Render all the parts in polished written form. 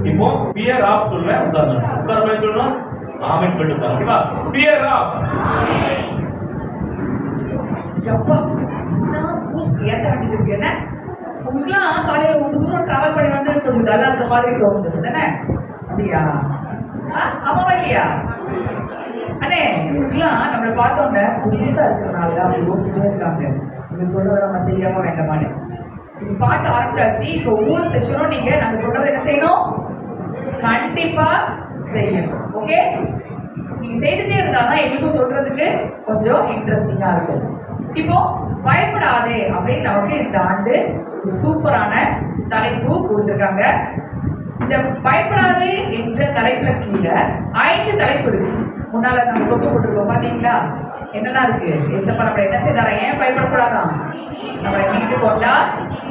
இப்போ pier of சொல்றேன் உதாரணம் சொல்லணும் ஆமென் சொல்லுங்க ஓகேவா பியர் ஆஃப் எப்பா நான் பூஸ்ட் ஏத்த வேண்டியது இருக்கு என்ன உங்களுக்குலாம் காலையில ரொம்ப தூரம் டிராவல் பண்ணி வந்து கொஞ்சம் டல்லா இருக்க மாதிரி தோணுது தானே அப்படியா ஆமாவா இல்லையா அண்ணே இவங்களுக்குலாம் நம்மளை பார்த்தோன்னே புதுசா இருக்கிறனால அப்படி யோசிச்சுட்டே இருக்காங்க இவங்க சொல்றதை நம்ம செய்யாம வேண்டாமான்னு இப்ப பாட்டு ஆரம்பிச்சாச்சு இப்போ ஒவ்வொரு செஷனும் நீங்க நாங்க சொல்றதை என்ன செய்யணும் கண்டிப்பா செய்யணும் ஓகே நீங்க செய்துட்டே இருந்தாதான் எங்களுக்கும் சொல்றதுக்கு கொஞ்சம் இன்ட்ரெஸ்டிங்கா இருக்கும் இப்போ பயப்படாதே அப்படின்னு நமக்கு இந்த ஆண்டு சூப்பரான தலைப்பு கொடுத்துருக்காங்க இந்த பயப்படாதே என்ற தலைப்புல கீழே 5 தலைப்பு இருக்கு முன்னால நம்ம தொட்டு போட்டுருக்கோம் பாத்தீங்களா என்னெல்லாம் இருக்கு ஏசப்பா நம்மளை என்ன செய்தாரா ஏன் பயப்படக்கூடாதான் நம்மளை மீட்டு கொண்டார்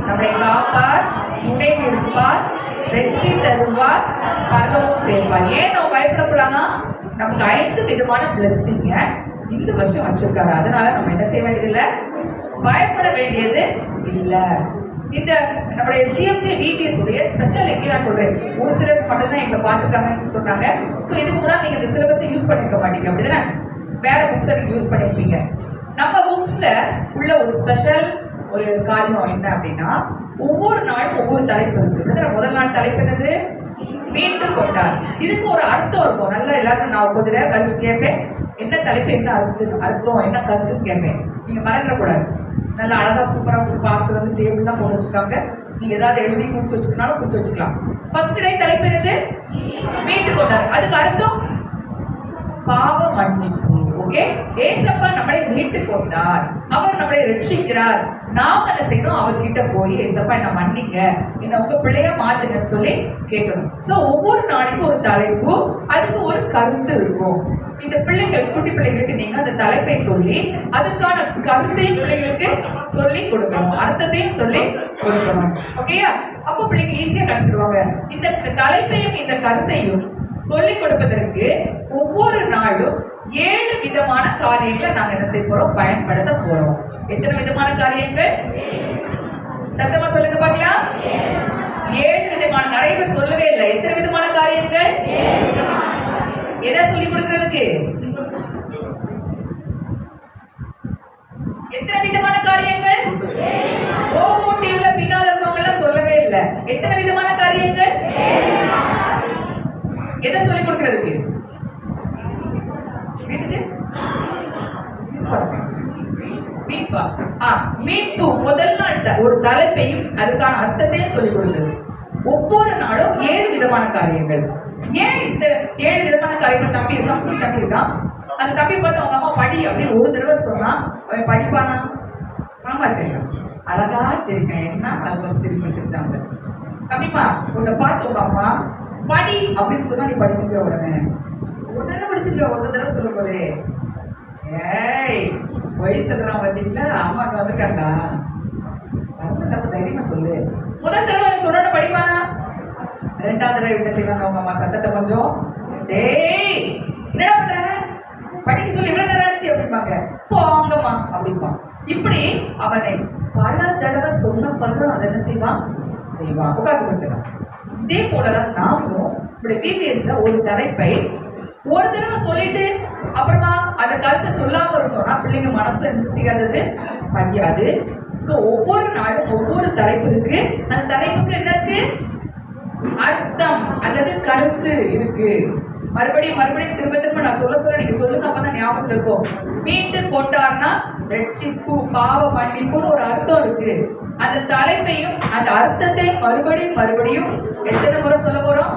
நம்மளை காப்பார் துணை நிற்பார் வெற்றி தருவார் பரலோகம் சேர்ப்பார் ஏன் நம்ம பயப்படக்கூடாதா நமக்கு 5 விதமான பிளஸ்ஸிங்க இந்த வருஷம் வச்சிருக்காரு அதனால நம்ம என்ன செய்ய வேண்டியதில்லை பயப்பட வேண்டியது இல்லை இந்த நம்முடைய சிஎம்ஜே விபிஎஸ் உடைய ஸ்பெஷாலிட்டி நான் சொல்றேன் ஒரு சிலருக்கு மட்டும்தான் எங்களை பார்த்துருக்காங்கன்னு சொன்னாங்க ஸோ இதுக்கு முன்னாடி நீங்க இந்த சிலபஸை யூஸ் பண்ணிருக்க மாட்டீங்க அப்படிதானே வேற புக்ஸை நீங்க யூஸ் பண்ணிருப்பீங்க நம்ம புக்ஸ்ல உள்ள ஒரு ஸ்பெஷல் ஒரு காரியம் என்ன அப்படின்னா ஒவ்வொரு நாளும் ஒவ்வொரு தலைப்பு இருக்கு முதல் நாள் தலைப்பு என்னது மீண்டு கொண்டார் இதுக்கு ஒரு அர்த்தம் இருக்கும் நல்லா எல்லாரும் நான் கொஞ்ச நேரம் கழிச்சு கேட்பேன் என்ன தலைப்பு என்ன அர்த்தம் என்ன கருத்துன்னு கேட்பேன் நீங்க மறந்துடக்கூடாது நல்லா அழகா சூப்பரா பாஸ்டர் வந்து டேபிள் தான் போட்டு வச்சுருக்காங்க நீங்க ஏதாவது எழுதி குறிச்சு வச்சுக்கனாலும் குறிச்சு வச்சுக்கலாம் ஃபர்ஸ்ட் டே தலைப்பு என்னது மீண்டு கொண்டார் அதுக்கு அர்த்தம் பாவ மன்னிப்பு ஓகே ஏசப்பா நம்மளை மீட்டு கொண்டார் அவர் நம்மளை ரட்சிக்கிறார் நாம் என்ன செய்யணும் அவர்கிட்ட போய் ஏசப்பா என்ன மன்னிங்க என்ன உங்க பிள்ளைய மாத்துங்கன்னு சொல்லி கேட்கணும் சோ ஒவ்வொரு நாளைக்கும் ஒரு தலைப்பு அதுக்கு ஒரு கருத்து இருக்கும் இந்த பிள்ளைகள் குட்டி பிள்ளைகளுக்கு நீங்க அந்த தலைப்பை சொல்லி அதுக்கான கருத்தையும் பிள்ளைகளுக்கு சொல்லி கொடுக்கணும் அர்த்தத்தையும் சொல்லி கொடுக்கணும் ஓகேயா அப்போ பிள்ளைங்க ஈஸியா கற்றுடுவாங்க இந்த தலைப்பையும் இந்த கருத்தையும் சொல்லிக் கொடுப்பதற்கு ஒவ்வொரு நாளும் 7 விதமான காரியங்களை நாங்க என்ன செய்ய போறோம் பயன்படுத்த போறோம் எத்தனை விதமான காரியங்கள் சத்தமா சொல்லுங்க பாக்கலாம் 7 விதமான நிறைய பேர் சொல்லவே இல்லை எத்தனை விதமான காரியங்கள் எதை சொல்லிக் கொடுக்கிறதுக்கு எத்தனை விதமான காரியங்கள் ஓமோட்டிவ்ல பின்னால இருக்கவங்க எல்லாம் சொல்லவே இல்லை எத்தனை விதமான காரியங்கள் எதை சொல்லிக் கொடுக்கிறதுக்கு மீட்பு முதல் நாள் ஒரு தலைப்பையும் அதுக்கான அர்த்தத்தையும் சொல்லிக் கொடுக்கிறது ஒவ்வொரு நாளும் 7 விதமான காரியங்கள் ஏன் இந்த 7 விதமான காரியங்கள் தம்பி இருக்கான் குடி தம்பி இருக்கான் அந்த தம்பி பார்த்து அவங்க அம்மா படி அப்படின்னு ஒரு தடவை சொன்னா அவன் படிப்பானா ஆமா செய்யலாம் அழகா சிரிக்கேன் என்ன அழகா சிரிப்பு சிரிச்சாங்க தம்பிப்பா உன்னை பார்த்து உங்க அம்மா படி அப்படின்னு சொன்னா நீ படிச்சுக்க உடனே படிச்சுக்க ஒரு தடவை சொல்லும் போதே ஏய் பொய் சொல்றான் பார்த்தீங்களா அம்மாக்கு வந்துருக்காங்களா வந்து தைரியமா சொல்லு முதல் தடவை சொன்ன படிப்பானா 2வது தடவை என்ன செய்வாங்க அவங்க அம்மா சத்தத்தை கொஞ்சம் டேய் என்னடா பண்ற படிக்க சொல்லி இவ்வளவு நேரம் ஆச்சு அப்படிம்பாங்க போங்கம்மா அப்படிம்பான் இப்படி அவனை பல தடவை சொன்ன பிறகு அதை என்ன செய்வான் உட்காந்து கொஞ்சம் இதே போலதான் நாமும் இப்படி பிபிஎஸ்ல ஒரு தலைப்பை ஒரு தடவை சொல்லிட்டு அப்புறமா அந்த கருத்தை சொல்லாம இருந்தோம்னா பிள்ளைங்க மனசுல இருந்து செய்யாதது பதியாது. சோ ஒவ்வொரு நாளும் ஒவ்வொரு தலைப்பு இருக்கு. அந்த தலைப்புக்கு என்ன இருக்கு? அர்த்தம் அல்லது கருத்து இருக்கு. மறுபடியும் திரும்ப நான் சொல்ல நீங்க சொல்லுங்க, அப்பதான் ஞாபகத்துல இருக்கும். மீட்டு கொண்டார்னா ரட்சிப்பு, பாவ மன்னிப்புன்னு ஒரு அர்த்தம் இருக்கு. அந்த தலைப்பையும் அந்த அர்த்தத்தையும் மறுபடியும் எத்தனை முறை சொல்ல போறோம்?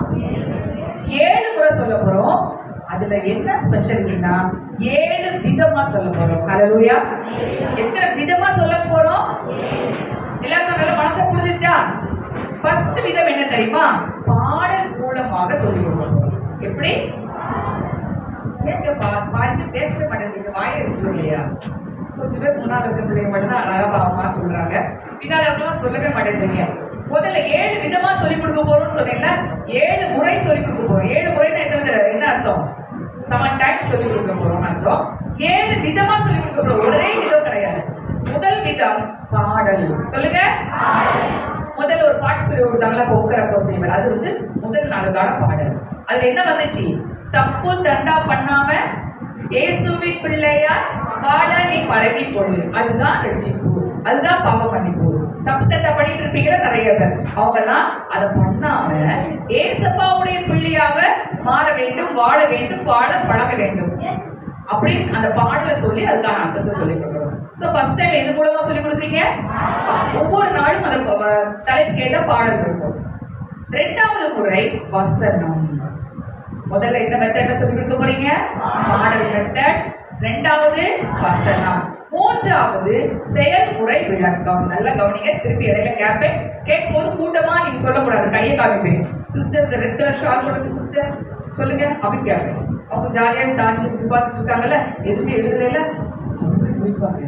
7 முறை சொல்ல போறோம். அதுல என்ன ஸ்பெஷல்னா 7 விதமா சொல்ல போறோம். ஹல்லேலூயா. எத்தனை விதமா சொல்ல போறோம்? எல்லாருக்கும் நல்ல மனசா புரிஞ்சுச்சா? ஃபர்ஸ்ட் விதம் என்ன தெரியுமா? பாடல் மூலமாக சொல்லி கொடுக்கணும். எப்படி? ஏங்க பாருங்க, பேசவே மாட்டேங்க, வாயை எடுத்து இல்லையா? கொஞ்சம் பேர் முன்னால் இருக்க பிள்ளைங்க மட்டும் தான் அழகா பாவமா சொல்றாங்க, பின்னால் இருக்கலாம் சொல்லவே மாட்டேங்கிறீங்க. முதல்ல 7 விதமா சொல்லி கொடுக்க போறோம்னு சொன்னீங்கல்ல, 7 முறை சொல்லி கொடுக்க போறோம். 7 முறைன்னா என்ன அர்த்தம்? 7 டைம்ஸ் சொல்லி கொடுக்க போறோம் அர்த்தம். 7 விதமா சொல்லி கொடுக்க போறோம். ஒரே விதம் கிடையாது. முதல் விதம் பாடல். சொல்லுங்க. முதல்ல ஒரு பாட்டு சொல்லி கொடுத்தாங்களா, போக்குறப்போ செய்வார். அது முதல் நாளுக்கான பாடல். அதுல என்ன வந்துச்சு? தப்பு தண்டா பண்ணாம இயேசுவின் பிள்ளையா வாழ நீ பழகி கொள்ளு. அதுதான் ரட்சிப்பு, அதுதான் பாவ மன்னிப்பு. தப்பு தண்டா பண்ணிட்டு இருப்பீங்களா நிறைய பேர், அவங்க எல்லாம் அதை பண்ணாம ஏசப்பாவுடைய பிள்ளையாக மாற வேண்டும், வாழ வேண்டும், வாழ பழக வேண்டும் அப்படின்னு அந்த பாடலை சொல்லி அதுக்கான அர்த்தத்தை சொல்லி கொடுக்குறோம். சோ ஃபர்ஸ்ட் டைம் எது மூலமா சொல்லி கொடுக்குறீங்க? ஒவ்வொரு நாளும் அந்த தலைப்புக்கு ஏற்ற பாடல் இருக்கும். 2வது முறை வசனம். முதல்ல என்ன மெத்தட்ல சொல்லி கொடுக்க போறீங்க? பாடல் மெத்தட். 2வது வசனம். 3வது செயல்முறை விளக்கம். நல்லா கவனிங்க. திருப்பி இடையில கேட்பேன். கேட்கும் போது கூட்டமா நீங்க சொல்லக்கூடாது, கையை காமிப்பேன். சிஸ்டர் இந்த ரெட் கலர் ஷால் போடுறது சிஸ்டர் சொல்லுங்க அப்படின்னு கேட்பேன். அவங்க ஜாலியா சார்ஜ் பார்த்துட்டு இருக்காங்கல்ல, எதுவுமே எழுதல முடிப்பாங்க.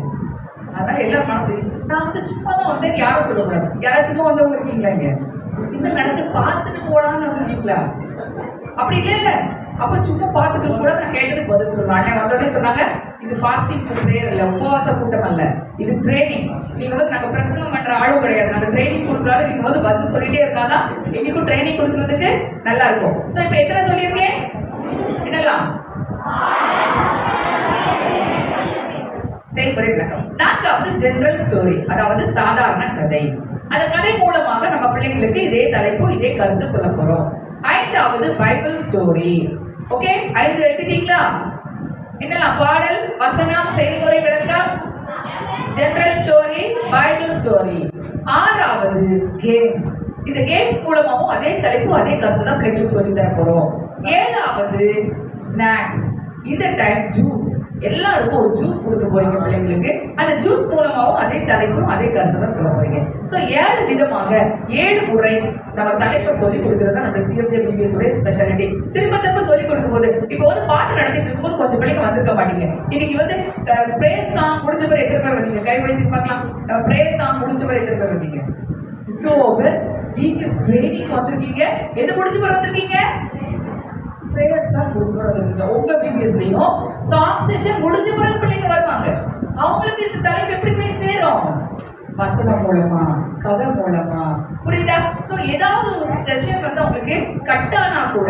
அதனால எல்லாரும் மனசு நான் சும்மா தான் வந்தேன் யாரும் சொல்லக்கூடாது. யாராவது சும்மா வந்தவங்க இருக்கீங்களா? இங்க இந்த நடந்து பார்த்துட்டு போலான்னு வந்துருக்கீங்களா? அப்படி இல்ல. அப்ப சும்மா பார்த்துட்டு கூட நான் கேட்டதுக்கு பதில் சொல்லுவேன். அண்ணன் வந்தோடனே சொன்னாங்க, இது ஃபாஸ்டிங் ப்ரேயர் இல்ல, உபவாச கூட்டம் அல்ல, இது ட்ரைனிங். நீங்க நாங்க பிரசங்கம் பண்ற ஆளும் கிடையாது, நாங்க ட்ரைனிங் கொடுக்குறாலும் நீங்க பதில் சொல்லிட்டே இருந்தாதான் எங்களுக்கும் ட்ரைனிங் கொடுக்கறதுக்கு நல்லா இருக்கும். சோ இப்ப எத்தனை சொல்லியிருக்கேன்? என்னலாம் செயல்முறை விளக்கம். 4வது ஜெனரல் ஸ்டோரி, அதாவது சாதாரண கதை. அந்த கதை மூலமாக நம்ம பிள்ளைங்களுக்கு இதே தலைப்பு, இதே கருத்து சொல்ல போறோம். 5வது பைபிள் ஸ்டோரி. ஓகே, 5 எடுத்துட்டீங்களா? என்னலாம்? பாடல், வசனம், செயல்முறை விளக்கம், ஜெனரல் ஸ்டோரி, பைபிள் ஸ்டோரி. 6வது கேம்ஸ். இந்த கேம்ஸ் மூலமாவும் அதே தலைப்பு, அதே கருத்து தான் பிள்ளைங்களுக்கு சொல்லி தர போறோம். 7வது ஸ்நாக்ஸ். இந்த டைம் ஜூஸ். எல்லாருக்கும் ஒரு ஜூஸ் கொடுக்க போறீங்க பிள்ளைங்களுக்கு. அந்த ஜூஸ் மூலமாவும் அதே தலைப்பும் அதே கருத்து தான் சொல்ல போறீங்க. சோ 7 விதமாக 7 முறை நம்ம தலைப்பை சொல்லி கொடுக்கறது தான் நம்ம சிஎம்ஜே பிபிஎஸ் உடைய ஸ்பெஷாலிட்டி. திரும்ப சொல்லி கொடுக்கும் போது, இப்போ பாட்டு நடத்திட்டு இருக்கும்போது கொஞ்சம் பிள்ளைங்க வந்திருக்க மாட்டீங்க. இன்னைக்கு பிரேயர் சாங் முடிச்ச பிறகு எத்தனை பேர் வந்தீங்க? கை வைத்து பார்க்கலாம். பிரேயர் சாங் முடிச்ச பிறகு எத்தனை பேர் வந்தீங்க? இவ்வளோ பேர் பிபிஎஸ் ட்ரைனிங் வந்திருக்கீங்க. எது முடிச்ச பிறகு வந்திருக்கீங்க? பிரேயர் சாங் முடிஞ்ச பிறகு வந்திருக்கீங்க. உங்க பிபிஎஸ்லயும் சாங் செஷன் முடிஞ்ச பிறகு பிள்ளைங்க வருவாங்க. அவங்களுக்கு இந்த தலைப்பு எப்படி போய் சேரும்? வசனம் மூலமா, கதை மூலமா. புரியுதா? சோ ஏதாவது ஒரு செஷன் உங்களுக்கு கட் ஆனா கூட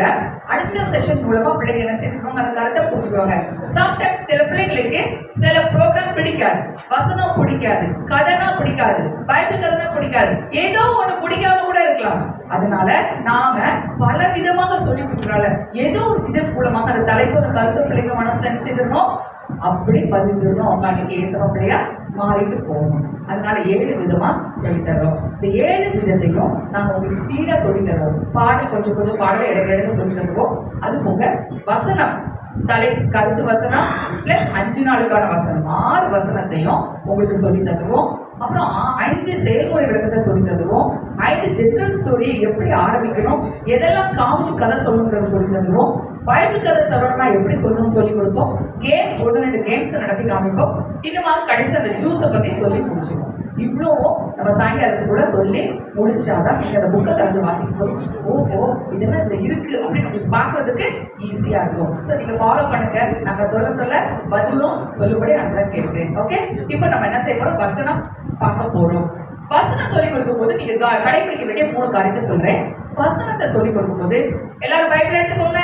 அடுத்த செஷன் மூலமா பிள்ளைங்க என்ன செய்வாங்க? அந்த கருத்தை புரிஞ்சுக்குவாங்க. சம்டைம்ஸ் சில பிள்ளைங்களுக்கு சில ப்ரோக்ராம் பிடிக்காது, வசனம் பிடிக்காது, கதைனா பிடிக்காது, பைபிள் கதைனா பிடிக்காது, ஏதோ ஒண்ணு பிடிக்காம கூட இருக்கலாம். அதனால நாம பல விதமாக சொல்லி கொடுக்குறால ஏதோ ஒரு விதம் மூலமாக அந்த தலைப்பு, அந்த கருத்து பிள்ளைங்க மனசுல என்ன செய்திடணும்? அப்படி பதிஞ்சிடணும். அவங்க அன்னைக்கு ஏசவ பிள்ளையா மாறிட்டு போகணும். அதனால 7 விதமா சொல்லி தரோம். இந்த 7 விதத்தையும் நாங்க உங்களுக்கு ஸ்பீடா சொல்லி தருவோம். பாடல் கொஞ்சம் பாடலை இடையில சொல்லி தருவோம். அது போக வசனம், கருத்து வசனம் பிளஸ் 5 நாளுக்கான வசனம், 6 வசனத்தையும் உங்களுக்கு சொல்லி தருவோம். அப்புறம் 5 செயல்முறை விளக்கத்தை சொல்லி தருவோம். 5 ஜெனரல் ஸ்டோரியை எப்படி ஆரம்பிக்கணும், எதெல்லாம் காமிச்சு கதை சொல்லணுங்கிறத சொல்லி தருவோம். பைபிள் கதை சொல்லணும்னா எப்படி சொல்லணும்னு சொல்லி கொடுப்போம். கேம்ஸ் 1-2 கேம்ஸ் நடத்தி காமிப்போம். இன்னும் கடைசி அந்த ஜூஸை பத்தி சொல்லி முடிச்சுப்போம். இவ்வளோ நம்ம சாயங்காலத்துக்குள்ள சொல்லி முடிச்சாதான் நீங்க அந்த புக்கை திறந்து வாசிக்கும். ஓஹோ இதெல்லாம் இதுல இருக்கு அப்படின்னு உங்களுக்கு பாக்குறதுக்கு ஈஸியா இருக்கும். ஸோ நீங்க ஃபாலோ பண்ணுங்க. நாங்க சொல்ல பதிலும் சொல்லுபடி நான் தான் கேட்கிறேன். ஓகே, இப்போ நம்ம என்ன செய்ய போறோம்? வசனம் பார்க்க போறோம். வசனம் சொல்லி கொடுக்கும் போது நீங்க கடைபிடிக்க வேண்டிய 3 காரியத்தை சொல்றேன். வசனத்தை சொல்லி கொடுக்கும்போது எல்லாரும் பைபிள் எடுத்துக்கோங்க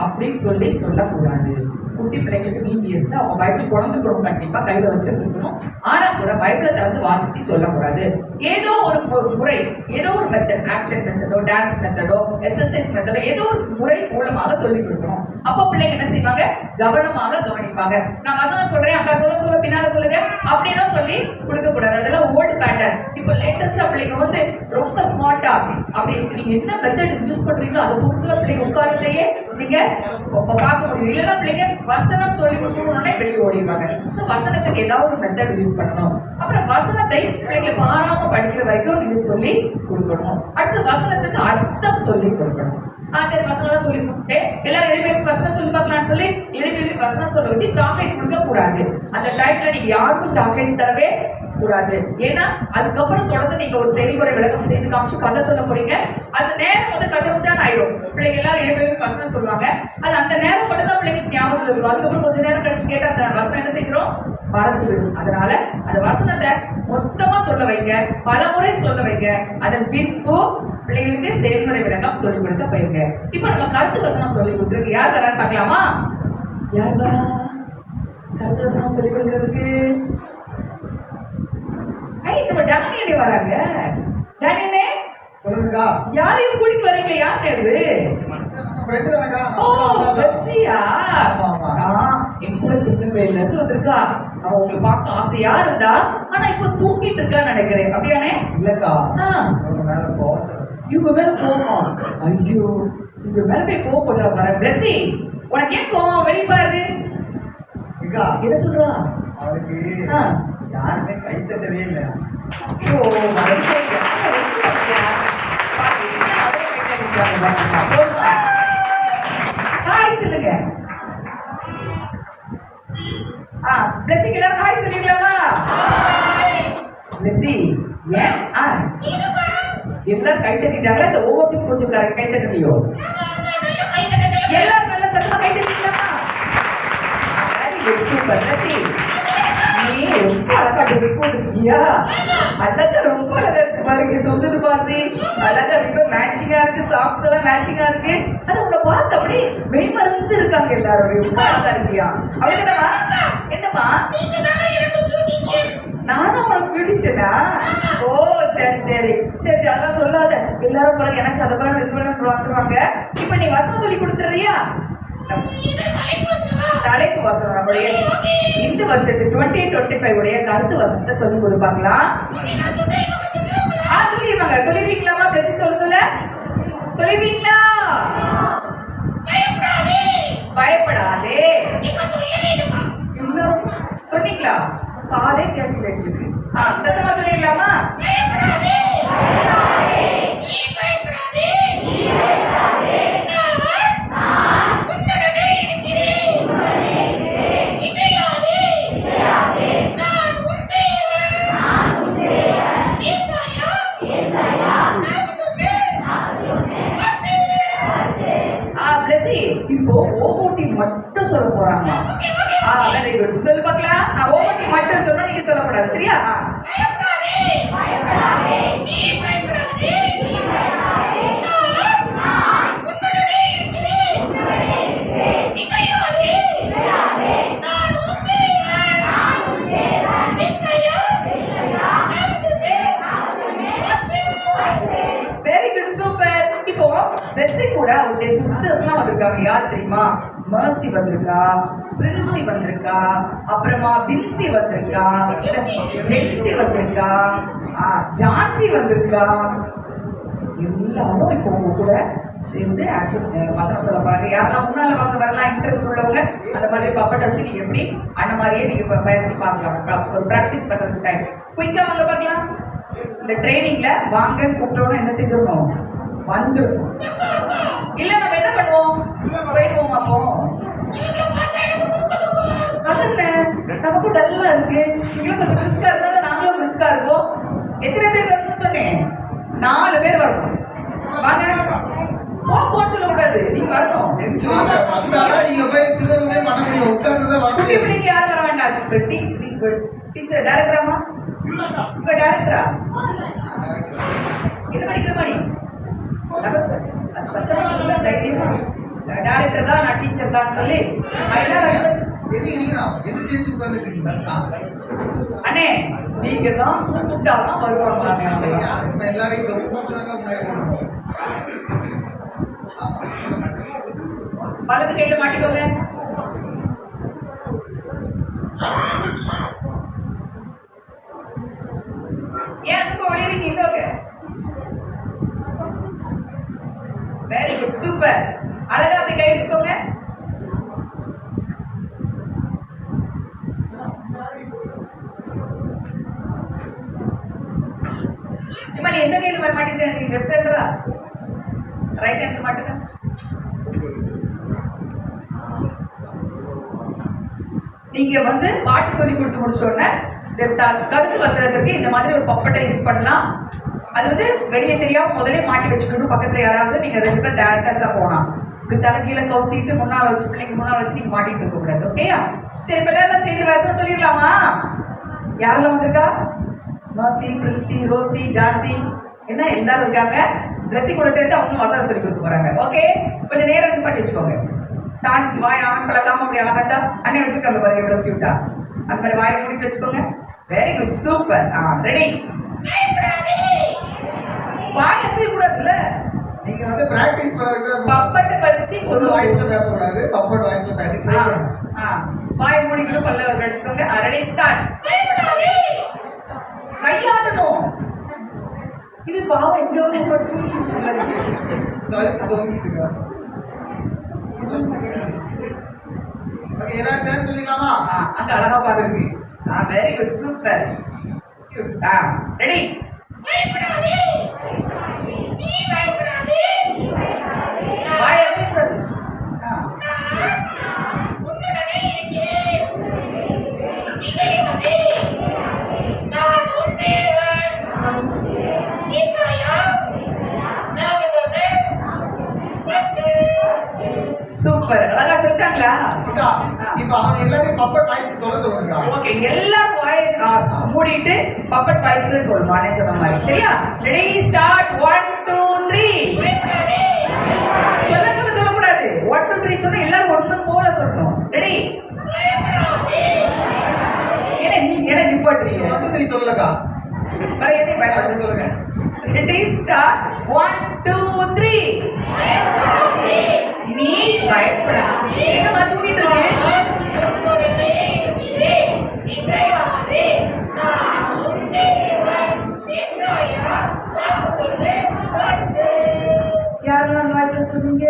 அப்படின்னு சொல்லி சொல்லக்கூடாது. குட்டி பிள்ளைங்களுக்கு பிபிஎஸ்ல அவங்க பைபிள் குழந்தைகளும் கண்டிப்பா கையில வச்சிருக்கணும். ஆனா கூட பைபிளை திறந்து வாசிச்சு சொல்லக்கூடாது. ஏதோ ஒரு முறை, ஏதோ ஒரு மெத்தட், ஆக்ஷன் மெத்தடோ, டான்ஸ் மெத்தடோ, எக்ஸசைஸ் மெத்தடோ, ஏதோ ஒரு முறை மூலமாக சொல்லி கொடுக்கணும். அப்போ பிள்ளைங்க என்ன செய்வாங்க? கவனமாக கவனிப்பாங்க. நான் வசனம் சொல்றேன், அக்கா சொல்ல பின்னால சொல்லுங்க அப்படின்னா சொல்லி கொடுக்க கூடாது. அதெல்லாம் ஓல்டு பேட்டர்ன். இப்போ லேட்டஸ்டா பிள்ளைங்க வந்து ரொம்ப ஸ்மார்ட்டா அப்படி நீங்க என்ன மெத்தட் யூஸ் பண்றீங்களோ அதை பொறுத்துள்ள பிள்ளைங்க உட்காரத்தையே நீங்க பார்க்க முடியும். இல்லைன்னா பிள்ளைங்க வசனம் சொல்லி கொடுக்கணும்னே வெளியே ஓடிடுவாங்க. ஸோ வசனத்துக்கு ஏதாவது ஒரு மெத்தட் யூஸ் பண்ணணும். அப்புறம் வசனத்தை பிள்ளைங்களை மாறாம படிக்கிற வரைக்கும் நீங்க சொல்லி கொடுக்கணும். அடுத்து வசனத்துக்கு அர்த்தம் சொல்லி கொடுக்கணும். சரி வசனம் சொல்லி கொடுத்துட்டு எல்லாரும் எளிமைக்கு வசனம் சொல்லி பார்க்கலாம்னு சொல்லி எளிமைக்கு வசனம் சொல்ல வச்சு சாக்லேட் கொடுக்க கூடாது. அந்த டைம்ல நீங்க யாருக்கும் சாக்லேட் தரவே கூடாது. ஏன்னா அதுக்கப்புறம் தொடர்ந்து நீங்க ஒரு செயல்முறை விளக்கம் செய்து காமிச்சு கதை சொல்ல போறீங்க. அந்த நேரம் வந்து கச்சமச்சான்னு ஆயிரும். பிள்ளைங்க எல்லாரும் எளிமைக்கு வசனம் சொல்லுவாங்க. அது அந்த நேரம் மட்டும் தான் பிள்ளைங்களுக்கு ஞாபகத்தில் இருக்கும். அதுக்கப்புறம் கொஞ்ச நேரம் கழிச்சு கேட்டா அந்த வசனம் என்ன செய்கிறோம்? மறந்து விடும். அதனால அந்த வசனத்தை மொத்தமா சொல்ல வைங்க, பல முறை சொல்ல வைங்க. அதன் பின்பு பிள்ளைங்களுக்கு செயல்முறை விளக்கம் சொல்லிக் கொடுக்க போயிருங்க. இப்ப நம்ம கருத்து வசனம் சொல்லி கொடுத்துருக்கு. யார் வரான்னு பார்க்கலாமா? யார் வரா கருத்து வசனம் சொல்லிக் கொடுக்கறதுக்கு? நம்ம டேனியலே வராங்க. டேனியலே சொல்லுங்கக்கா. யாரையும் கூட்டிட்டு வரீங்க? யார் நேரு? ஓ பஸ்ஸியா? என் கூட திருநெல்வேலில இருந்து வந்திருக்கா. அவ உங்களை பார்க்க ஆசையா இருந்தா, ஆனா இப்ப தூங்கிட்டு இருக்கான்னு நினைக்கிறேன். அப்படியானே? இல்லக்கா, இவங்க மேல கோவம். ஐயோ, இவங்க மேல போய் கோவப்படுறா பாரு. பிளஸி, உனக்கு ஏன் கோவம்? வெளிப்பாரு என்ன சொல்றா? அவருக்கு யாருமே கை தட்டவே இல்லை. ஐயோ, ஹாய் சொல்லுங்க. பிளஸிக்கு எல்லாரும் ஹாய் சொல்லிடலாமா? பிளஸி ஏன் எல்லாரும் கை தட்டிட்டாங்களா? இந்த ஒவ்வொருத்தையும் கொஞ்சம் கை தட்டலையோ? எல்லாரும் நல்ல சத்தமா கை தட்டிக்கலாமா? சூப்பர் பிளஸி, நீ ரொம்ப அழகா ட்ரெஸ் போட்டிருக்கியா? அழகா ரொம்ப அழகா இருக்கு பாருங்க. தொந்தது பாசி அழகா ரொம்ப மேட்சிங்கா இருக்கு. சாக்ஸ் எல்லாம் மேட்சிங்கா இருக்கு. ஆனா உன்னை பார்த்து அப்படியே மெய்மறந்து இருக்காங்க எல்லாரும். ரொம்ப அழகா இருக்கியா? அப்படிதானமா? என்னமா நானும் உனக்கு பிடிச்சனா? ஓ சரி சரி சரி, அதெல்லாம் சொல்லாத. எல்லாரும் பிறகு எனக்கு அதை வேணும் இது வேணும் வந்துருவாங்க. இப்ப நீ வசனம் சொல்லி கொடுத்துறியா? தலைப்பு வசனம் நம்முடைய இந்த வருஷத்து 2025 உடைய கருத்து வசனத்தை சொல்லி கொடுப்பாங்களா? சொல்லிடுவாங்க. சொல்லிடுவீங்களாமா? பேசி சொல்ல சொல்லிடுவீங்களா? பயப்படாதே. இன்னும் சொன்னீங்களா? காதே கேட்கல எங்களுக்கு. சத்தமா சொல்லிடலாமா? இப்போ ஓஓடி மட்டும் சொல்ல போறாங்க. Very good. சொல்லு பார்க்கலாம். ஓஓடி மட்டும் சொன்னா நீங்க சொல்லக்கூடாது. சரியா? Very good, super. இப்போ பெஸ்ஸி கூட அவருடைய சிஸ்டர்ஸ்லாம் வந்திருக்காங்க. யார் தெரியுமா? மர்சி வந்திருக்கா, பிரின்சி வந்திருக்கா, அப்புறமா பின்சி வந்திருக்கா, ஜென்சி வந்திருக்கா, ஜான்சி வந்திருக்கா. எல்லாரும் இப்போ உங்க கூட சேர்ந்து ஆக்ஷன் வசனம் சொல்ல போறாங்க. யாரெல்லாம் முன்னால வாங்க வரலாம் இன்ட்ரெஸ்ட் உள்ளவங்க அந்த மாதிரி பப்பட்டை வச்சு நீங்க எப்படி அந்த மாதிரியே நீங்க பேசி பார்க்கலாம். ஒரு ப்ராக்டிஸ் பண்றதுக்கு டைம் குயிக்கா வாங்க பார்க்கலாம். இந்த ட்ரைனிங்ல வாங்க கூப்பிட்டோன்னு என்ன செய்திருக்கோம்? வந்துடும். இல்ல நம்ம என்ன பண்ணுவோம்? போயிடுவோம். அப்போ அது நமக்கும் டல்லா இருக்கு. நீங்களும் கொஞ்சம் ரிஸ்கா இருந்தா நாங்களும் ரிஸ்கா இருப்போம். எத்தனை பேர் வரணும்னு சொன்னேன்? 4 பேர் வரணும். வாங்க. போன் சொல்லக்கூடாது, நீங்க வரணும். நீங்க போய் சிலருமே பண்ண முடியும். உட்கார்ந்து தான் யாரும் வர வேண்டாம். டீச்சர் டைரக்டராமா? உங்க டைரக்டரா? என்ன படிக்கிற மாதிரி அது சத்தமா சொல்ல தைரியமா டைரக்டர் தான் நான் டீச்சர் தான் சொல்லி அண்ணே நீங்க தான் கூப்பிட்டாதான் வருவாங்க. வலது கையில மாட்டிக்கோங்க. ஏன் அதுக்கு ஒளியறீங்க? இல்லோங்க. Very good, super. அழகா அப்படி கை வச்சுக்கோங்க. இம்மா நீ எந்த கையில மாட்டிக்கிற? நீ லெஃப்ட் ஹேண்டரா ரைட் ஹேண்ட் மாட்டுங்க. நீங்க வந்து பாட்டு சொல்லி கொடுத்து முடிச்ச உடனே கருத்து வசனத்திற்கு இந்த மாதிரி ஒரு பப்பட்டை யூஸ் பண்ணலாம். அது வந்து வெளியே தெரியாம முதலே மாட்டி வச்சுக்கணும். பக்கத்துல யாராவது நீங்க 2 பேர் டேரக்டர்ஸா போகலாம். இப்படி தலைகீழ கவுத்திட்டு முன்னால் வச்சு பிள்ளைங்க முன்னால் வச்சு நீங்க மாட்டிட்டு இருக்க கூடாது. ஓகேயா? சரி, இப்ப எல்லாரும் சேர்ந்து வசனம் சொல்லிடலாமா? யாரெல்லாம் வந்திருக்கா? மாசி, பிரின்சி, ரோசி, ஜான்சி, என்ன எல்லாரும் இருக்காங்க. பிளஸி கூட சேர்த்து அவங்க வசனம் சொல்லி கொடுத்து போறாங்க. ஓகே, கொஞ்சம் நேரம் பண்ணி வச்சுக்கோங்க. சாஞ்சி வாய் ஆன் பழக்காம அப்படி அழகாத்தா அண்ணே வச்சுருக்காங்க பாருங்க, எவ்வளவு கியூட்டா. அந்த மாதிரி வாயை மூடிட்டு வச்சுக்கோங்க. Very good, super. ரெடி. வாய் அசைய கூடாதுல்ல. நீங்க வந்து பிராக்டீஸ் பண்றதுக்கு பப்பட்டை பத்தி சொல்ல வாய்ஸ்ல பேச கூடாது. பப்பட் வாய்ஸ்ல பேசிக்கலாம். வாய் மூடிட்டு பல்ல வச்சுக்கோங்க. Ready, start. கையாடணும். இது பாவம் எங்க வந்து கழுத்து தோங்கிட்டு ஓகே, எல்லாரும் சேர்ந்து சொல்லிக்கலாமா? அந்த அழகா பாருங்க. Very good, super. ரெடி. வாய் அசைக்கூடாது. சூப்பர், அழகா சொல்லிட்டாங்களா? இப்ப அவங்க எல்லாரும் பப்பட் வாய்ஸ் சொல்ல சொல்லுங்க. ஓகே, எல்லாரும் வாய் மூடிட்டு பப்பட் வாய்ஸ்ல சொல்லணும். அண்ணே சொன்ன மாதிரி. சரியா? Ready, start. 1 2 3. சொல்லக்கூடாது. 1 2 3 சொன்னா எல்லாரும் ஒண்ணு போல சொல்லணும். ரெடி. என்ன நிப்பாட்டுறீங்க? 1 2 3 சொல்லலக்கா. வேற என்ன பயப்பட சொல்லுங்க. Ready, start. 1 2 3. நீ பயப்படாதே. என்ன தூங்கிட்டு இருக்கு? யாரெல்லாம் வாய்ஸ் சொன்னீங்க?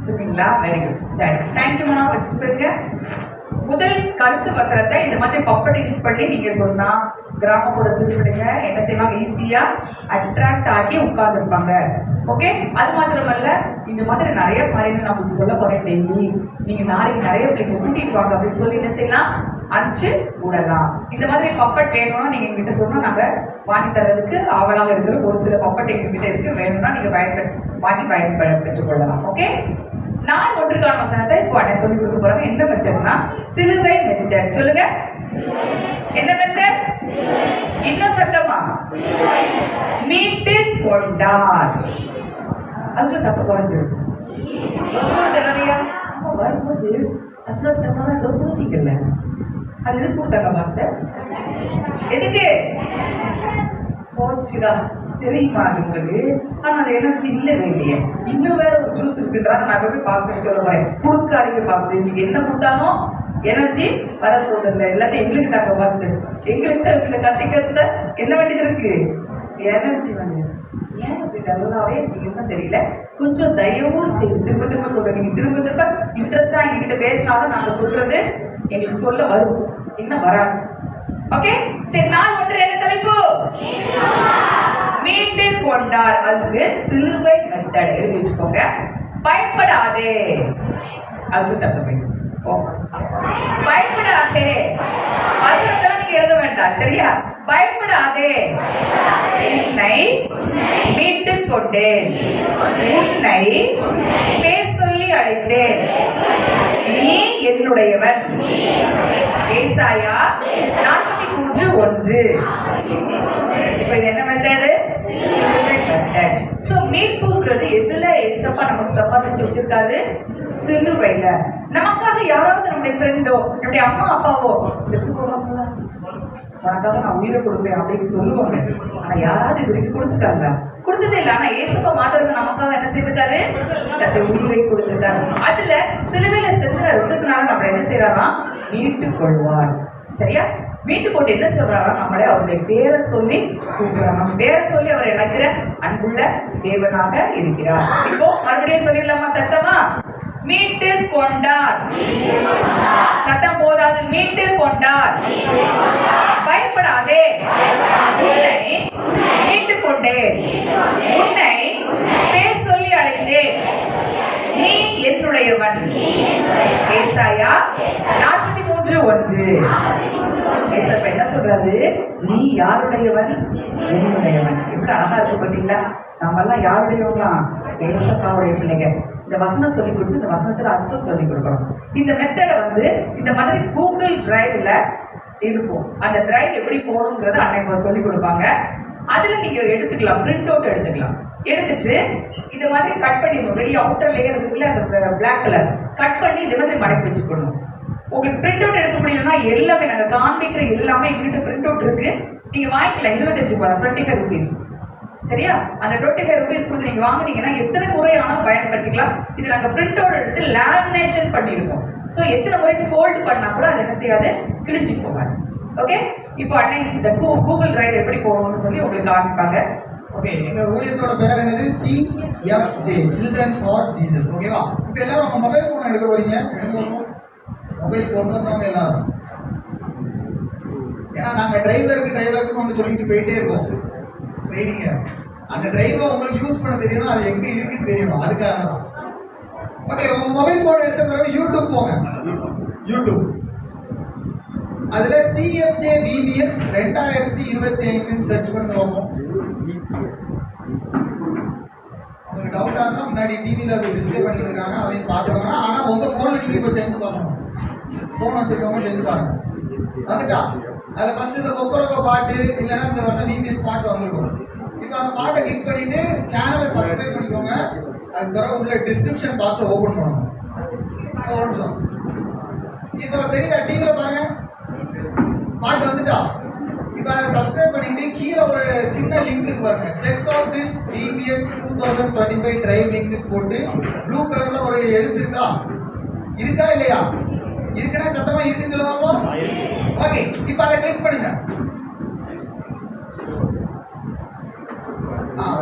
சொன்னீங்களா? Very good. சரி, தேங்க்யூ மேம். வச்சுட்டு போயிருங்க. முதல் கருத்து வசனத்தை இந்த மாதிரி பப்பட்டை யூஸ் பண்ணி நீங்க சொன்னா கிராமப்புற சிறுவனுங்க என்ன செய்வாங்க? ஈஸியா அட்ராக்ட் ஆகி உட்கார்ந்துருப்பாங்க. ஓகே, அது மாத்திரமல்ல, இந்த மாதிரி நிறைய காரியங்கள் நான் உங்களுக்கு சொல்ல போறேன். டெய்லி நீங்க நாளைக்கு நிறைய பிள்ளைங்க கூட்டிட்டு வாங்க அப்படின்னு சொல்லி என்ன செய்யலாம்? அஞ்சு விடலாம். இந்த மாதிரி பப்பட் வேணும்னா நீங்க எங்கிட்ட சொன்னா நாங்க வாங்கி தரதுக்கு ஆவலாக இருக்கிற ஒரு சில பப்பட் எங்ககிட்ட இருக்கு. வேணும்னா நீங்க வாங்கி பெற்றுக் கொள்ளலாம். ஓகே, நான் ஒன்றுக்கான வசனத்தை இப்போ அண்ணன் சொல்லி கொடுக்க போறாங்க. என்ன மெத்தட்னா சிலுவை மெத்தட். சொல்லுங்க, என்ன மெத்தட்? இன்னும் சத்தமா. மீட்டு கொண்டார். அதுக்குள்ள சத்தம் குறைஞ்சிருக்கு. ஒவ்வொரு தடவையா வரும்போது அவ்வளோ பூச்சிக்கல. அது எதுக்கு கூப்பிட்டாங்க மாஸ்டர்? எதுக்கு போச்சுடா தெரியுமா அது உங்களுக்கு? ஆனா அது எனர்ஜி இல்லவே இல்லையே. இன்னும் வேற ஒரு ஜூஸ் இருக்குன்றாங்க. நான் போய் பாஸ் பண்ணி சொல்ல போறேன். கொடுக்காதீங்க பாஸ்டர். இன்னைக்கு என்ன கொடுத்தாலும் எனர்ஜி வரப்போதில்லை. எல்லாத்தையும் எங்களுக்கு தாங்க பாஸ்டர். எங்களுக்கு கத்திக்கிறத என்ன வேண்டியது இருக்கு? எனர்ஜி வேண்டியது. ஏன் அப்படி நல்லாவே என்ன தெரியல. கொஞ்சம் தயவு செய்து திரும்ப சொல்றேன். நீங்க திரும்ப இன்ட்ரெஸ்டா எங்ககிட்ட பேசினாலும் நாங்க சொல்றது எங்களுக்கு சொல்ல வரும், இன்னும் வராது. ஓகே, சரி. நான் ஒன்று என்ன தலைப்பு? மீட்டு கொண்டார். அதுக்கு சிலுவை மெத்தட் எழுதி வச்சுக்கோங்க. பயப்படாதே. அதுக்கு சத்தம் பயப்படாதே. வசனத்தெல்லாம் நீங்க எழுத வேண்டாம். சரியா? பயப்படாதே. உன்னை மீட்டு கொண்டேன். உன்னை பேர் சொல்லி அழைத்தேன். நீ என்னுடையவன். ஏசாயா 43:1. இப்ப என்ன மெத்தடு? சிலுவை கட்டை. சோ மீட்புங்கிறது எதுல ஏசப்பா நமக்கு சம்பாதிச்சு வச்சிருக்காரு? சிலுவையில. நமக்காக யாராவது நம்முடைய ஃப்ரெண்டோ நம்முடைய அம்மா அப்பாவோ செத்து போவாங்களா? உனக்காக நான் உயிரை கொடுப்பேன் அப்படின்னு சொல்லுவாங்க. ஆனா யாராவது இது வரைக்கும் கொடுத்துட்டாங்க? கொடுத்ததே இல்லை. ஆனா ஏசப்பா மாத்திரம் நமக்காக என்ன செய்திருக்காரு? தன்னுடைய உயிரை கொடுத்திருக்காரு. அதுல சிலுவையில சென்ற ரத்தத்தினால நம்ம என்ன செய்யறாராம்? மீட்டுக் கொள்வார். சரியா? மீட்டு போட்டு என்ன சொல்றாரா? நம்மளே அவருடைய பேரை சொல்லி கூப்பிடுறாங்க. நம்ம பேரை சொல்லி அவர் இழக்கிற அன்புள்ள தேவனாக இருக்கிறார். இப்போ மறுபடியும் சொல்லிடலாமா சத்தமா? மீட்டு கொண்டார். சத்தம் போதாது. மீட்டு கொண்டார். பயப்படாதே, உன்னை மீட்டுக் கொண்டேன், உன்னை பேர் சொல்லி அழைத்தேன், நீ என்னுடையவன். ஏசாயா 43:1. ஏசப்பா என்ன சொல்றாரு? நீ யாருடையவன்? என்னுடையவன். எப்படி அழகா இருக்கு பாத்தீங்களா? நம்ம எல்லாம் யாருடையவங்களா? ஏசப்பாவுடைய பிள்ளைங்க. இந்த வசனம் சொல்லி கொடுத்து இந்த வசனத்துல அர்த்தம் சொல்லி கொடுக்கணும். இந்த மெத்தடை இந்த மாதிரி கூகுள் டிரைவ்ல இருக்கும். அந்த டிரைவ் எப்படி போகணுங்கிறத அன்னைக்கு சொல்லி கொடுப்பாங்க. அதுல நீங்க எடுத்துக்கலாம், பிரிண்ட் அவுட் எடுத்துக்கலாம். எடுத்துட்டு இந்த மாதிரி கட் பண்ணி வெளியே அவுட்டர் லேயர் இருக்குல்ல, அந்த பிளாக் கலர் கட் பண்ணி இந்த மாதிரி மடக்கி வச்சுக்கணும். உங்களுக்கு பிரிண்ட் அவுட் எடுக்க முடியலன்னா எல்லாமே நாங்கள் காண்பிக்கிற எல்லாமே எங்ககிட்ட பிரிண்ட் அவுட் இருக்கு. நீங்க வாங்கிக்கலாம். 25 ரூபீஸ். சரியா? அந்த 25 ரூபீஸ் கொடுத்து நீங்க வாங்கினீங்கன்னா எத்தனை முறை ஆனாலும் பயன்படுத்திக்கலாம். இது நாங்கள் பிரிண்ட் அவுட் எடுத்து லேமினேஷன் பண்ணியிருக்கோம். ஸோ எத்தனை முறை ஃபோல்டு பண்ணா கூட அது என்ன செய்யாது? கிழிச்சு போகாது. ஓகே? இப்போ அன்னை இந்த கூகுள் டிரைவ் எப்படி போகணும்னு சொல்லி உங்களுக்கு காமிப்பாங்க. ஓகே, எங்க ஊழியத்தோட பேர் என்னது? CFJ, children for Jesus. ஓகேவா? இப்போ எல்லாரும் உங்க மொபைல் ஃபோன் எடுக்க போறீங்க. மொபைல் கொண்டு வந்தவங்க எல்லாரும், ஏன்னா நாங்கள் டிரைவருக்கு ஒன்று சொல்லிட்டு போயிட்டே இருக்கோம் ட்ரைனிங்க. அந்த டிரைவை உங்களுக்கு யூஸ் பண்ண தெரியணும், அது எங்கே இருக்குன்னு தெரியணும். அதுக்காக தான். ஓகே, உங்க மொபைல் ஃபோன் எடுத்த பிறகு யூடியூப் போங்க. யூடியூப் அதுல CFJ VBS 2025 சர்ச் பண்ணுங்க. உங்களுக்கு டவுட்டா இருந்தா முன்னாடி டிவியில் அது டிஸ்பிளே பண்ணிட்டு இருக்காங்க, அதையும் பார்த்துக்கோங்க. ஆனா உங்க போன்ல நீங்க இப்போ செஞ்சு பார்க்கணும். போன் வச்சிருக்கவங்க செஞ்சு பாருங்க. வந்துட்டா அதுல ஃபர்ஸ்ட் இந்த கொக்கரக்கோ பாட்டு இல்லைன்னா இந்த வருஷம் VBS பாட்டு வந்திருக்கும். இப்போ அந்த பாட்டை கிளிக் பண்ணிட்டு சேனலை சப்ஸ்கிரைப் பண்ணிக்கோங்க. அதுக்கு பிறகு உள்ள டிஸ்கிரிப்ஷன் பாக்ஸை ஓப்பன் பண்ணுங்க. ஒரு நிமிஷம். இப்போ தெரியுதா? டிவியில் பாருங்க, பாட்டு வந்துட்டா. இப்போ அதை சப்ஸ்கிரைப் பண்ணிட்டு கீழே ஒரு சின்ன லிங்க் இருக்கு பாருங்க. Check out this VBS 2025 drive link போட்டு ப்ளூ கலர்ல ஒரு எழுத்து இருக்கா இல்லையா? இருக்குன்னா சத்தமா இருக்குன்னு சொல்லுவாங்க. ஓகே, இப்போ அதை கிளிக் பண்ணுங்க.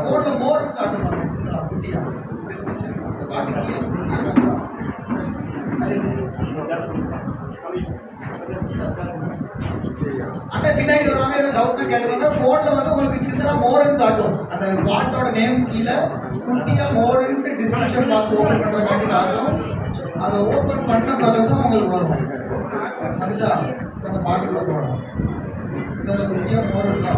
போன்ல மோர் காட்டுவாங்க குட்டியா டிஸ்கிரிப்ஷன். இந்த பாட்டு கீழே அண்ணா பின்னாடி வருவாங்க. ஏதோ டவுட்னா கேட்டுவாங்க. போன்ல உங்களுக்கு சின்னதா மோர்னு காட்டும். அந்த பாட்டோட நேம் கீழே குட்டியா மோர்னு டிஸ்கிரிப்ஷன் பாக்ஸ் ஓபன் பண்றதுக்காண்டி காட்டும். அதை ஓபன் பண்ண பிறகுதான் உங்களுக்கு வரும். அதுல அந்த பாட்டுக்குள்ள போகணும். இதில் குட்டியா மோர் இருக்கா?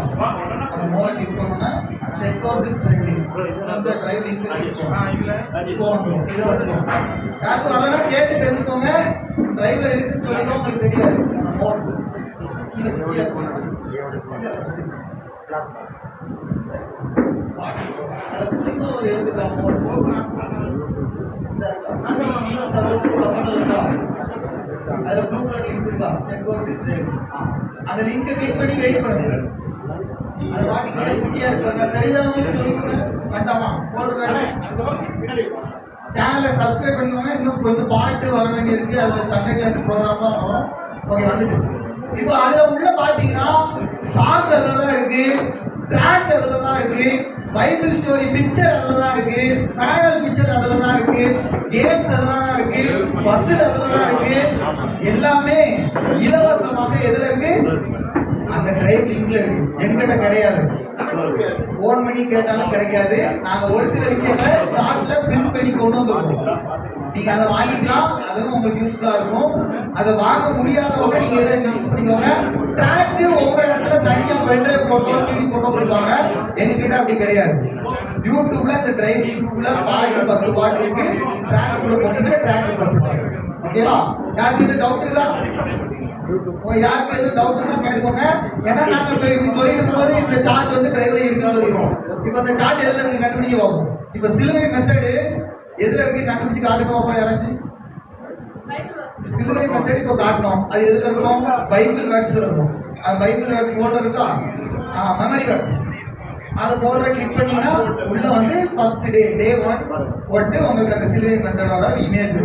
அந்த மோரை கிளிக் பண்ணோன்னா check out this drive link. அந்த டிரைவ் லிங்க் போகணும். இதை வச்சுக்கோங்க. யாருக்கும் வரலன்னா கேட்டு தெரிஞ்சுக்கோங்க. டிரைவ்ல இருக்குன்னு சொல்லிக்கோ. உங்களுக்கு தெரியாது அந்த மோர் கீழே கீழே போகணும். அதில் சின்ன ஒரு எழுத்துக்கா மோர் பக்கத்தில் இருக்கா? அதில் ப்ளூ கலர் லிங்க் இருக்கா? Check out this drive. அந்த லிங்கை கிளிக் பண்ணி வெயிட் பண்ணுங்க. அந்த பாட்டு கீழே குட்டியா இருப்பாங்க. தெரியாதவங்க சொல்லிக்கோங்க. வேண்டாமா? சேனலை சப்ஸ்கிரைப் பண்ணிக்கோங்க. இன்னும் கொஞ்சம் பாட்டு வர வேண்டியிருக்கு. அதில் சண்டே கிளாஸ் ப்ரோக்ராம்லாம் வரும். ஓகே, வந்துட்டு இப்போ அதில் உள்ள பார்த்தீங்கன்னா சாங் அதில் தான் இருக்கு, ட்ராக் அதில் தான் இருக்கு, பைபிள் ஸ்டோரி பிக்சர் அதில் தான் இருக்கு, ஃபேனல் பிக்சர் அதில் தான் இருக்கு, கேம்ஸ் அதில் தான் இருக்கு, பஸ்ஸில் அதில் தான் இருக்கு. எல்லாமே இலவசமாக எதில் இருக்கு? அந்த டிரைவ் லிங்க்ல இருக்கு. எங்கிட்ட கிடையாது. போன் பண்ணி கேட்டாலும் கிடைக்காது. நாங்க ஒரு சில விஷயங்களை ஷார்ட்ல பிரிண்ட் பண்ணி கொண்டு வந்துருக்கோம். நீங்க அதை வாங்கிக்கலாம். அதுவும் உங்களுக்கு யூஸ்ஃபுல்லா இருக்கும். அதை வாங்க முடியாதவங்க நீங்க எதை யூஸ் பண்ணிக்கோங்க. ட்ராக்கு ஒவ்வொரு இடத்துல தனியா பென்ட்ரைவ் போட்டோ CD போட்டோ கொடுப்பாங்க. எங்ககிட்ட அப்படி கிடையாது. யூடியூப்ல இந்த டிரைவ் யூடியூப்ல பாட்டு 10 பாட்டு இருக்கு. ட்ராக்குள்ள போட்டுட்டு ட்ராக் 10 பாட்டு. ஓகேவா? யாருக்கு இது டவுட் இருக்கா? யாருக்கு எதுவும் டவுட் இருந்தா கேட்டுக்கோங்க. ஏன்னா நாங்க இப்ப இப்படி சொல்லிட்டு இருக்கும்போது இந்த சார்ட் வந்து டிரைவ்ல இருக்குன்னு சொல்லிடுவோம். இப்ப இந்த சார்ட் எதுல இருக்கு கண்டுபிடிக்க பார்ப்போம். இப்ப சிலுவை மெத்தடு எதுல இருக்கு கண்டுபிடிச்சு காட்டுங்க பார்ப்போம் யாராச்சும். சிலுவை மெத்தட் இப்போ காட்டணும். அது எதுல இருக்கும்? பைபிள் வேர்ட்ஸ்ல இருக்கும். அது பைபிள் வேர்ட்ஸ் ஃபோல்டர் இருக்கா? Memory words. அந்த ஃபோல்டரை கிளிக் பண்ணீங்கன்னா உள்ள வந்து ஃபர்ஸ்ட் டே 1 போட்டு உங்களுக்கு அந்த சிலுவை மெத்தடோட இமேஜ்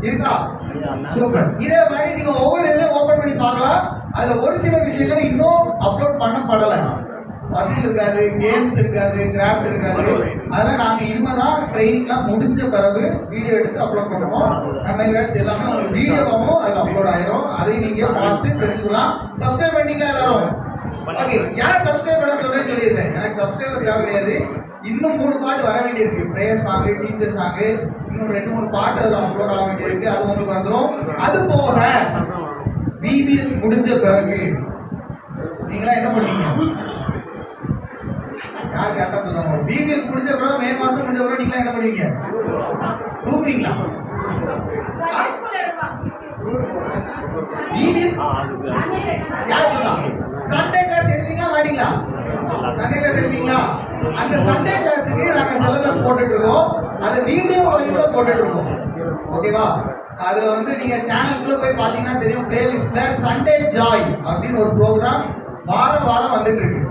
இருக்கா? சூப்பர். இதே மாதிரி நீங்க ஒவ்வொரு இதுல ஓபன் பண்ணி பார்க்கலாம். அதுல ஒரு சில விஷயங்கள் இன்னும் அப்லோட் பண்ணப்படலை. பசில் இருக்காது, கேம்ஸ் இருக்காது, கிராஃப்ட் இருக்காது. அதெல்லாம் நாங்க இனிமேதான் ட்ரைனிங்லாம் முடிஞ்ச பிறகு வீடியோ எடுத்து அப்லோட் பண்ணுவோம். நம்ம வேர்ட்ஸ் எல்லாமே உங்களுக்கு வீடியோவாகவும் அதில் அப்லோட் ஆயிரும். அதை நீங்க பார்த்து தெரிஞ்சுக்கலாம். சப்ஸ்கிரைப் பண்ணீங்களா எல்லாரும்? ஓகே, ஏன் சப்ஸ்கிரைப் பண்ண சொல்றேன்னு சொல்லியிருந்தேன். எனக்கு சப்ஸ்கிரைபர் தேவை கிடையாது. இன்னும் 3 பாட்டு வர வேண்டியிருக்கு. ப்ரேயர் சாங்கு, டீச்சர் சாங்கு, இன்னும் 2-3 பாட்டு அதில் அப்லோட் ஆக வேண்டியிருக்கு. அது உங்களுக்கு வந்துடும். அது போக பிபிஎஸ் முடிஞ்ச பிறகு நீங்களா என்ன பண்ணுவீங்க? யார் கேட்டா சொல்லுவாங்க. பிபிஎஸ் முடிஞ்ச பிறகு மே மாசம் முடிஞ்ச பிறகு நீங்களா என்ன பண்ணுவீங்க? தூங்குவீங்களா? பிபிஎஸ் யார் சொன்னா? சண்டே கிளாஸ் எடுத்தீங்களா மாட்டீங்களா? சண்டே கிளாஸ் எடுப்பீங்களா? அந்த சண்டே கிளாஸுக்கு நாங்க சிலபஸ் போட்டுட்டு இருக்கோம். அதை வீடியோ வழியோட போட்டுட்டு இருக்கோம். ஓகேவா? அதுல வந்து நீங்க சேனலுக்குள்ள போய் பாத்தீங்கன்னா தெரியும். பிளேலிஸ்ட்ல சண்டே ஜாய் அப்படின்னு ஒரு ப்ரோக்ராம் வாரம் வந்துட்டு இருக்கு.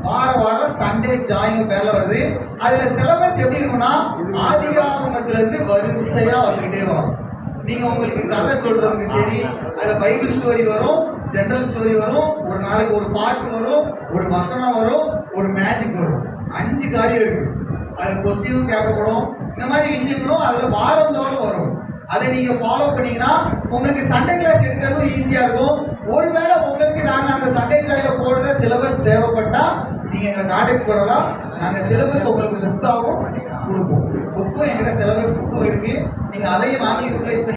வாரம் சண்டே ஜாயிங்க பேர்ல வருது. அதுல சிலபஸ் எப்படி இருக்கும்னா ஆதியாகமத்துல இருந்து வரிசையா வந்துகிட்டே வரும். நீங்க உங்களுக்கு கதை சொல்றதுக்கு சரி, அதுல பைபிள் ஸ்டோரி வரும், ஜெனரல் ஸ்டோரி வரும், ஒரு நாளைக்கு ஒரு பாட்டு வரும், ஒரு வசனம் வரும், ஒரு மேஜிக் வரும். 5 காரியம் இருக்கு. அதுல கொஸ்டினும் கேட்கப்படும். இந்த மாதிரி விஷயங்களும் அதுல வாரந்தோறும் வரும். அதை நீங்க ஃபாலோ பண்ணீங்கன்னா உங்களுக்கு சண்டே கிளாஸ் எடுக்கிறதும் ஈஸியா இருக்கும். ஒருவேளை உங்களுக்கு நாங்க அந்த சண்டே ஜாயில போடுற சிலபஸ் தேவைப்பட்டா நீங்க எங்களை கான்டாக்ட் பண்ணலாம். நாங்க சிலபஸ் உங்களுக்கு புக்காகவும் கொடுப்போம். புக்கும் எங்கிட்ட சிலபஸ் புக்கும் இருக்கு. நீங்க அதையும் வாங்கி யூட்டிலைஸ் பண்ணி